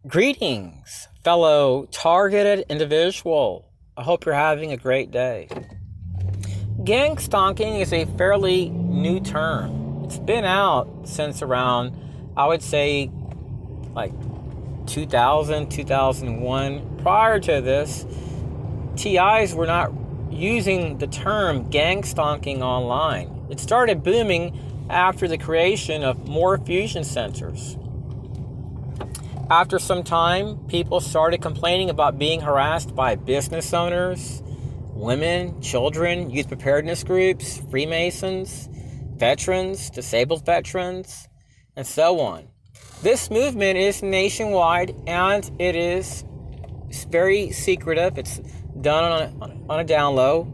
Greetings, fellow targeted individual. I hope you're having a great day. Gang stalking is a fairly new term. It's been out since around, I would say, like 2000, 2001. Prior to this, TIs were not using the term gang stalking online. It started booming after the creation of more fusion centers. After some time, people started complaining about being harassed by business owners, women, children, youth preparedness groups, Freemasons, veterans, disabled veterans, and so on. This movement is nationwide and it is very secretive. It's done on a down low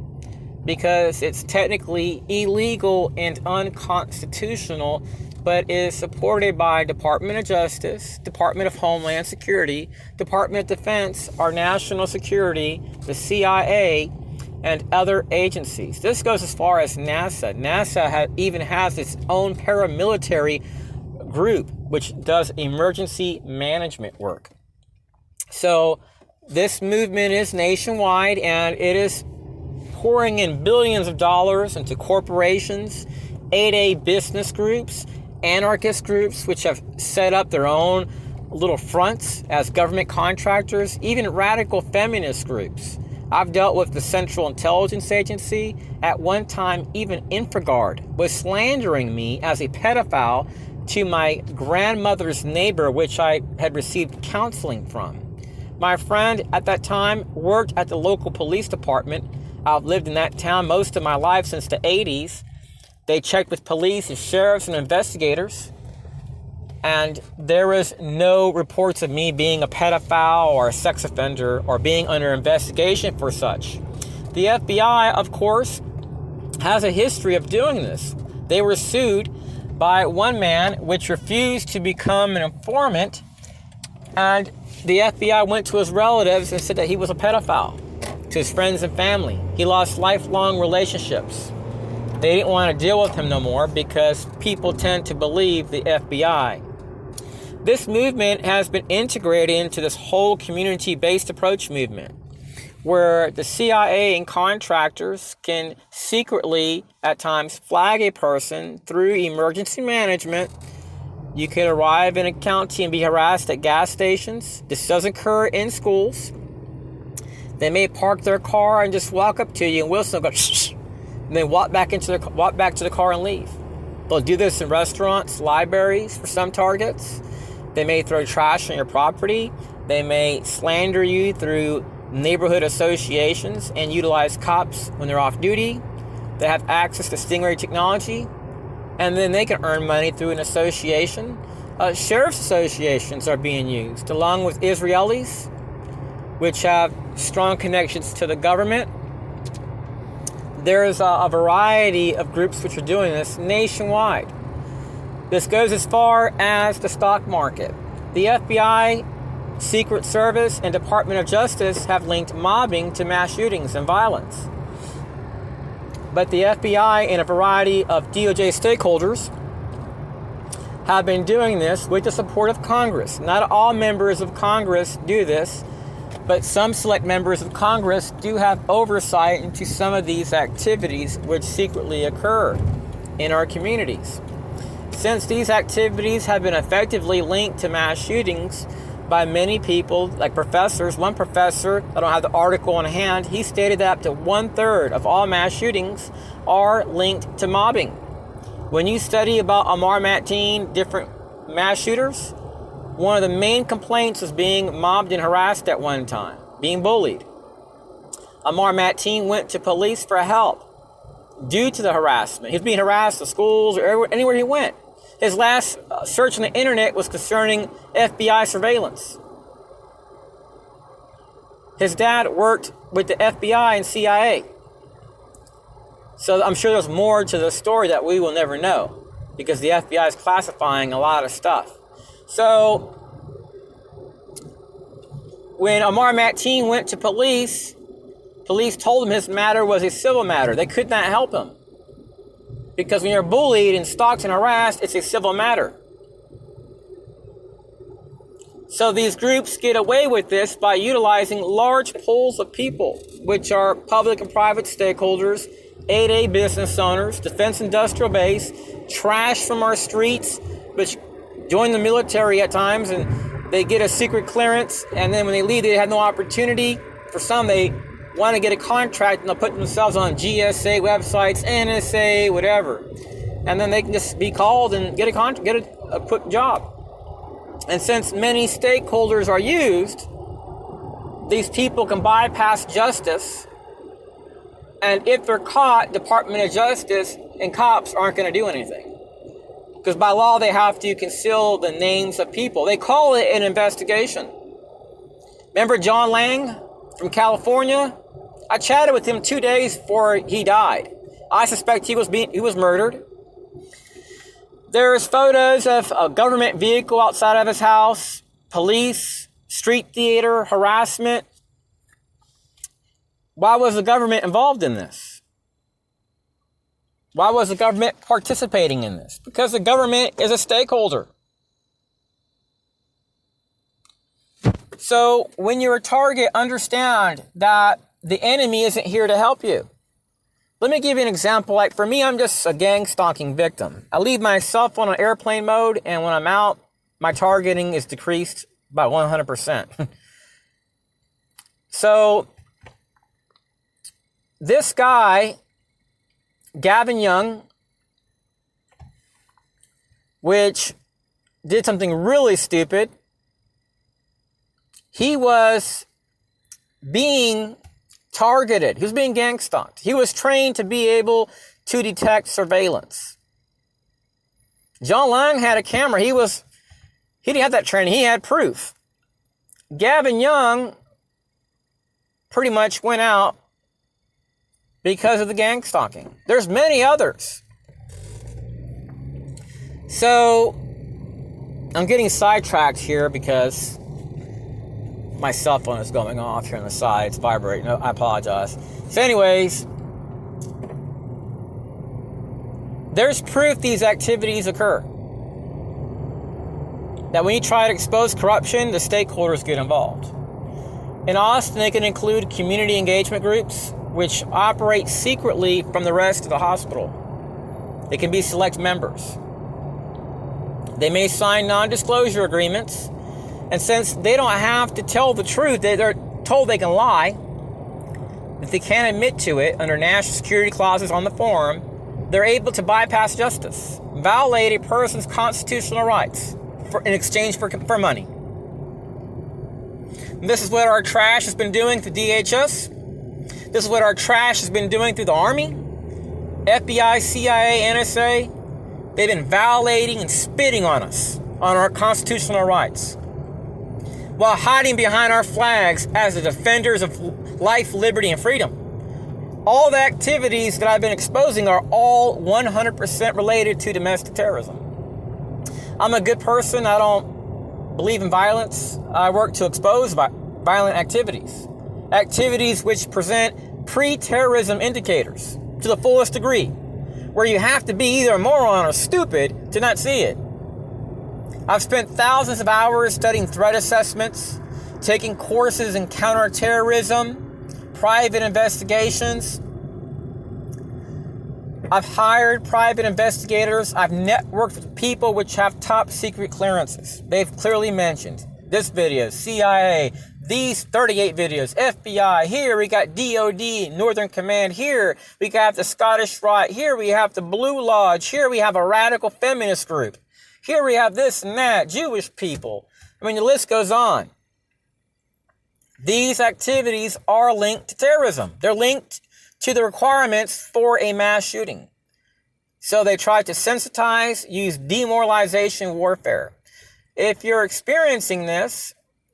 because it's technically illegal and unconstitutional, but is supported by Department of Justice, Department of Homeland Security, Department of Defense, our national security, the CIA, and other agencies. This goes as far as NASA. NASA even has its own paramilitary group, which does emergency management work. So this movement is nationwide, and it is pouring in billions of dollars into corporations, 8A business groups, anarchist groups, which have set up their own little fronts as government contractors, even radical feminist groups. I've dealt with the Central Intelligence Agency. At one time, even InfraGard was slandering me as a pedophile to my grandmother's neighbor, which I had received counseling from. My friend at that time worked at the local police department. I've lived in that town most of my life since the 80s. They checked with police and sheriffs and investigators, and there was no reports of me being a pedophile or a sex offender or being under investigation for such. The FBI, of course, has a history of doing this. They were sued by one man which refused to become an informant, and the FBI went to his relatives and said that he was a pedophile, to his friends and family. He lost lifelong relationships. They didn't want to deal with him no more because people tend to believe the FBI. This movement has been integrated into this whole community-based approach movement, where the CIA and contractors can secretly, at times, flag a person through emergency management. You can arrive in a county and be harassed at gas stations. This does occur in schools. They may park their car and just walk up to you and whistle and go, shh, and then walk back to the car and leave. They'll do this in restaurants, libraries for some targets. They may throw trash on your property. They may slander you through neighborhood associations and utilize cops when they're off duty. They have access to stingray technology, and then they can earn money through an association. Sheriffs associations are being used, along with Israelis, which have strong connections to the government. There's a variety of groups which are doing this nationwide. This goes as far as the stock market. The FBI, Secret Service, and Department of Justice have linked mobbing to mass shootings and violence. But the FBI and a variety of DOJ stakeholders have been doing this with the support of Congress. Not all members of Congress do this, but some select members of Congress do have oversight into some of these activities which secretly occur in our communities. Since these activities have been effectively linked to mass shootings by many people, like professors, one professor, I don't have the article on hand, he stated that up to 1/3 of all mass shootings are linked to mobbing. When you study about Amar Mateen, different mass shooters, one of the main complaints was being mobbed and harassed at one time, being bullied. Amar Mateen went to police for help due to the harassment. He was being harassed at schools or anywhere he went. His last search on the internet was concerning FBI surveillance. His dad worked with the FBI and CIA. So I'm sure there's more to the story that we will never know because the FBI is classifying a lot of stuff. So when Amar Mateen went to police told him his matter was a civil matter. They could not help him. Because when you're bullied and stalked and harassed, it's a civil matter. So these groups get away with this by utilizing large pools of people, which are public and private stakeholders, 8A business owners, defense industrial base, trash from our streets, which join the military at times, and they get a secret clearance, and then when they leave, they have no opportunity. For some, they want to get a contract, and they'll put themselves on GSA websites, NSA, whatever. And then they can just be called and get a quick job. And since many stakeholders are used, these people can bypass justice. And if they're caught, Department of Justice and cops aren't going to do anything. Because by law, they have to conceal the names of people. They call it an investigation. Remember John Lang from California? I chatted with him 2 days before he died. I suspect he was murdered. There's photos of a government vehicle outside of his house, police, street theater, harassment. Why was the government involved in this? Why was the government participating in this? Because the government is a stakeholder. So when you're a target, understand that the enemy isn't here to help you. Let me give you an example. Like for me, I'm just a gang stalking victim. I leave my cell phone on airplane mode, and when I'm out, my targeting is decreased by 100%. So this guy, Gavin Young, which did something really stupid. He was being targeted. He was being gang stalked. He was trained to be able to detect surveillance. John Lang had a camera. He didn't have that training. He had proof. Gavin Young pretty much went out because of the gang stalking. There's many others. So I'm getting sidetracked here because my cell phone is going off here on the side. It's vibrating. No, I apologize. So anyways, there's proof these activities occur. That when you try to expose corruption, the stakeholders get involved. In Austin, they can include community engagement groups, which operate secretly from the rest of the hospital. They can be select members. They may sign non-disclosure agreements, and since they don't have to tell the truth, they're told they can lie, if they can't admit to it under national security clauses on the form, they're able to bypass justice, violate a person's constitutional rights in exchange for money. And this is what our trash has been doing through DHS. This is what our trash has been doing through the Army, FBI, CIA, NSA. They've been violating and spitting on us, on our constitutional rights, while hiding behind our flags as the defenders of life, liberty, and freedom. All the activities that I've been exposing are all 100% related to domestic terrorism. I'm a good person. I don't believe in violence. I work to expose violent activities. Activities which present pre-terrorism indicators to the fullest degree, where you have to be either a moron or stupid to not see it. I've spent thousands of hours studying threat assessments, taking courses in counterterrorism, private investigations. I've hired private investigators. I've networked with people which have top secret clearances. They've clearly mentioned this video, CIA, these 38 videos, FBI, here we got DOD, Northern Command, here we got the Scottish Rite, here we have the Blue Lodge, here we have a radical feminist group, here we have this and that, Jewish people. I mean, the list goes on. These activities are linked to terrorism. They're linked to the requirements for a mass shooting. So they try to sensitize, use demoralization warfare. If you're experiencing this,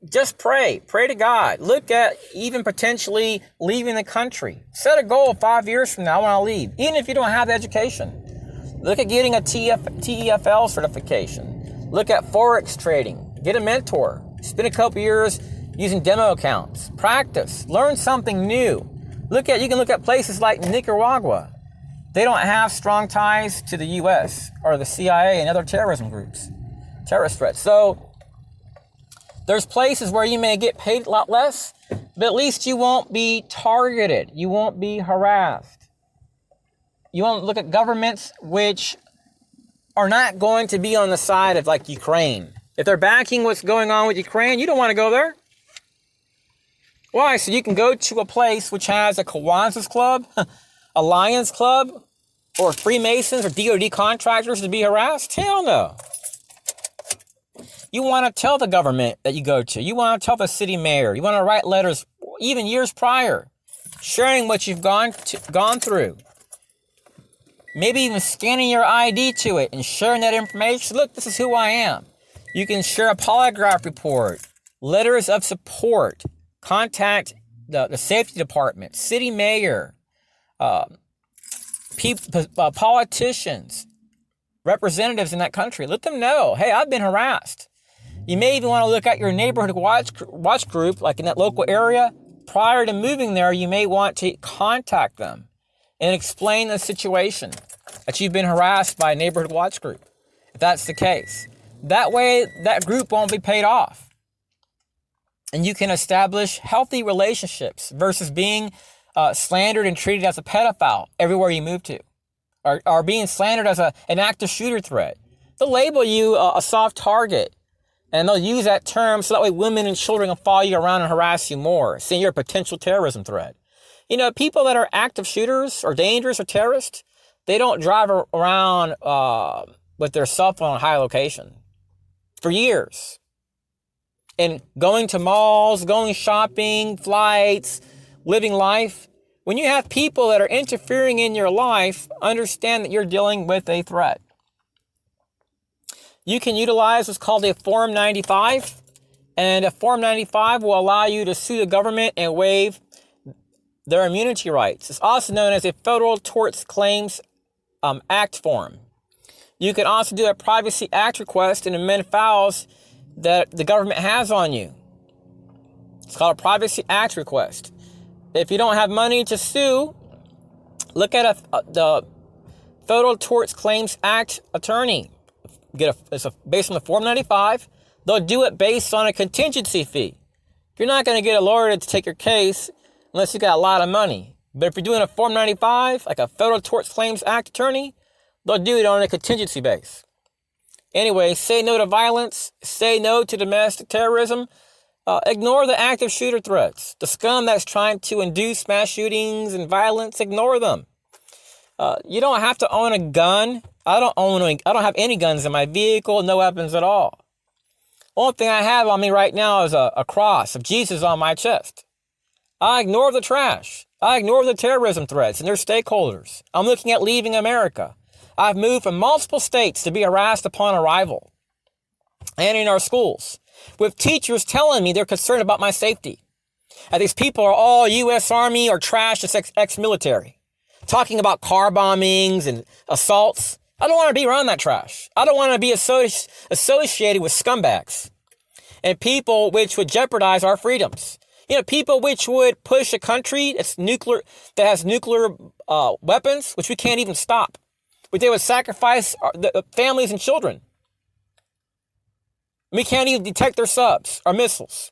just pray. Pray to God. Look at even potentially leaving the country. Set a goal 5 years from now when I leave, even if you don't have the education. Look at getting a TEFL certification. Look at Forex trading. Get a mentor. Spend a couple years using demo accounts. Practice. Learn something new. You can look at places like Nicaragua. They don't have strong ties to the U.S. or the CIA and other terrorism groups, terrorist threats. So There's places where you may get paid a lot less, but at least you won't be targeted. You won't be harassed. You won't look at governments which are not going to be on the side of like Ukraine. If they're backing what's going on with Ukraine, you don't want to go there. Why? So you can go to a place which has a Kiwanis Club, a Lions Club, or Freemasons or DOD contractors to be harassed? Hell no. You want to tell the government that you go to. You want to tell the city mayor. You want to write letters even years prior, sharing what you've gone through. Maybe even scanning your ID to it and sharing that information. Look, this is who I am. You can share a polygraph report, letters of support, contact the safety department, city mayor, politicians, representatives in that country. Let them know, hey, I've been harassed. You may even want to look at your neighborhood watch group, like in that local area. Prior to moving there, you may want to contact them and explain the situation that you've been harassed by a neighborhood watch group, if that's the case. That way, that group won't be paid off. And you can establish healthy relationships versus being slandered and treated as a pedophile everywhere you move to, or being slandered as an active shooter threat. They'll label you a soft target, and they'll use that term so that way women and children can follow you around and harass you more, saying you're a potential terrorism threat. You know, people that are active shooters or dangerous or terrorists, they don't drive around with their cell phone on high location for years. And going to malls, going shopping, flights, living life. When you have people that are interfering in your life, understand that you're dealing with a threat. You can utilize what's called a Form 95. And a Form 95 will allow you to sue the government and waive their immunity rights. It's also known as a Federal Tort Claims Act form. You can also do a Privacy Act request and amend files that the government has on you. It's called a Privacy Act request. If you don't have money to sue, look at the Federal Tort Claims Act attorney. It's based on the Form 95. They'll do it based on a contingency fee. You're not going to get a lawyer to take your case unless you got a lot of money. But if you're doing a Form 95, like a Federal Tort Claims Act attorney, they'll do it on a contingency base. Anyway, say no to violence. Say no to domestic terrorism. Ignore the active shooter threats. The scum that's trying to induce mass shootings and violence, ignore them. You don't have to own a gun. I don't have any guns in my vehicle, no weapons at all. Only thing I have on me right now is a cross of Jesus on my chest. I ignore the trash. I ignore the terrorism threats and their stakeholders. I'm looking at leaving America. I've moved from multiple states to be harassed upon arrival. And in our schools, with teachers telling me they're concerned about my safety. And these people are all U.S. Army or trash that's ex-military. Talking about car bombings and assaults. I don't want to be around that trash. I don't want to be associated with scumbags and people which would jeopardize our freedoms. You know, people which would push a country that has nuclear weapons, which we can't even stop. But they would sacrifice the families and children. We can't even detect their subs or missiles.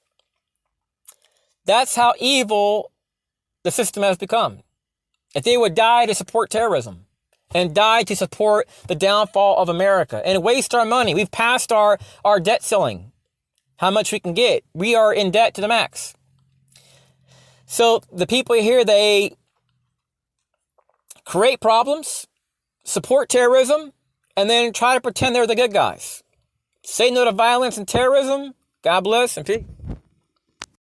That's how evil the system has become. If they would die to support terrorism and die to support the downfall of America and waste our money. We've passed our debt ceiling, how much we can get. We are in debt to the max. So the people here, they create problems, support terrorism, and then try to pretend they're the good guys. Say no to violence and terrorism. God bless and peace.